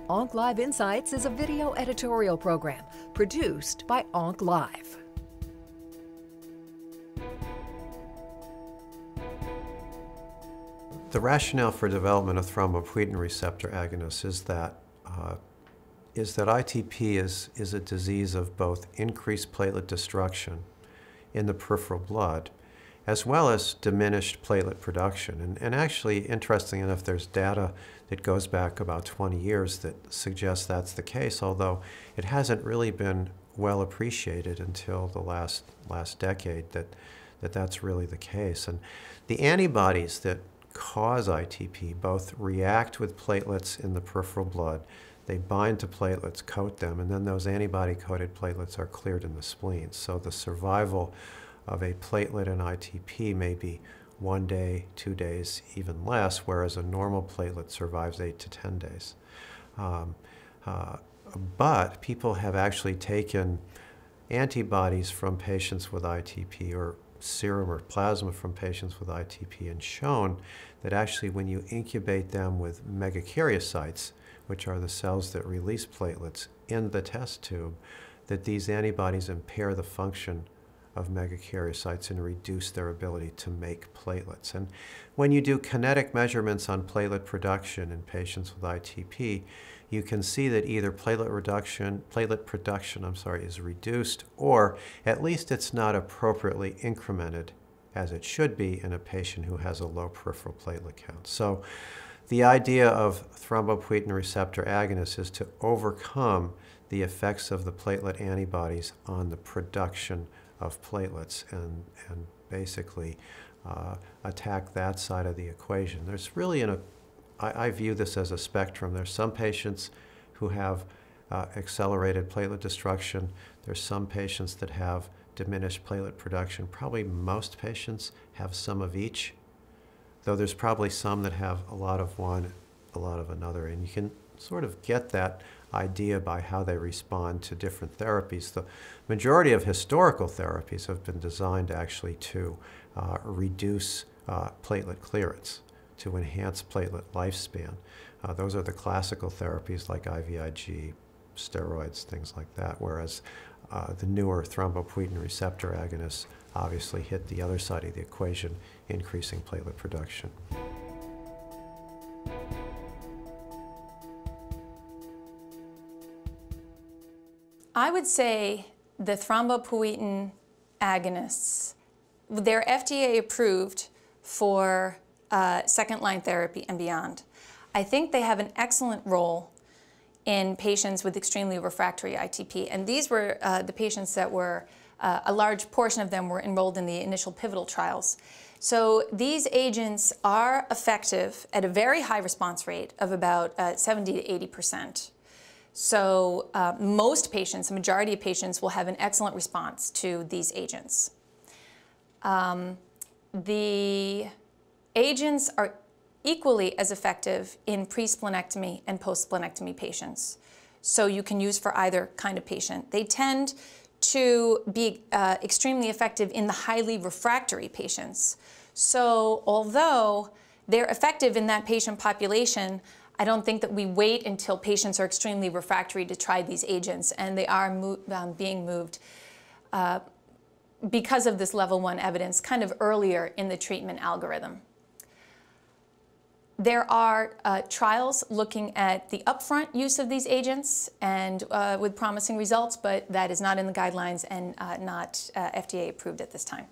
Onc Live Insights is a video editorial program produced by Onc Live. The rationale for development of thrombopoietin receptor agonists is that ITP is a disease of both increased platelet destruction in the peripheral blood as well as diminished platelet production. And actually, interestingly enough, there's data that goes back about 20 years that suggests that's the case, although it hasn't really been well appreciated until the last decade that's really the case. And the antibodies that cause ITP both react with platelets in the peripheral blood. They bind to platelets, coat them, and then those antibody-coated platelets are cleared in the spleen. So the survival of a platelet in ITP may be 1 day, 2 days, even less, whereas a normal platelet survives 8 to 10 days. But people have actually taken antibodies from patients with ITP or serum or plasma from patients with ITP and shown that actually when you incubate them with megakaryocytes, which are the cells that release platelets in the test tube, that these antibodies impair the function of megakaryocytes and reduce their ability to make platelets. And when you do kinetic measurements on platelet production in patients with ITP, you can see that either platelet production is reduced, or at least it's not appropriately incremented as it should be in a patient who has a low peripheral platelet count. So the idea of thrombopoietin receptor agonists is to overcome the effects of the platelet antibodies on the production of platelets and basically attack that side of the equation. There's really I view this as a spectrum. There's some patients who have accelerated platelet destruction. There's some patients that have diminished platelet production. Probably most patients have some of each, though there's probably some that have a lot of one, a lot of another. And you can sort of get that idea by how they respond to different therapies. The majority of historical therapies have been designed actually to reduce platelet clearance, to enhance platelet lifespan. Those are the classical therapies like IVIG, steroids, things like that, whereas the newer thrombopoietin receptor agonists obviously hit the other side of the equation, increasing platelet production. I would say the thrombopoietin agonists, they're FDA approved for second-line therapy and beyond. I think they have an excellent role in patients with extremely refractory ITP. And these were the patients that were, a large portion of them were enrolled in the initial pivotal trials. So these agents are effective at a very high response rate of about 70 to 80%. So most patients, the majority of patients, will have an excellent response to these agents. The agents are equally as effective in pre-splenectomy and post-splenectomy patients. So you can use for either kind of patient. They tend to be extremely effective in the highly refractory patients. So although they're effective in that patient population, I don't think that we wait until patients are extremely refractory to try these agents, and they are being moved because of this level 1 evidence kind of earlier in the treatment algorithm. There are trials looking at the upfront use of these agents and with promising results, but that is not in the guidelines and not FDA approved at this time.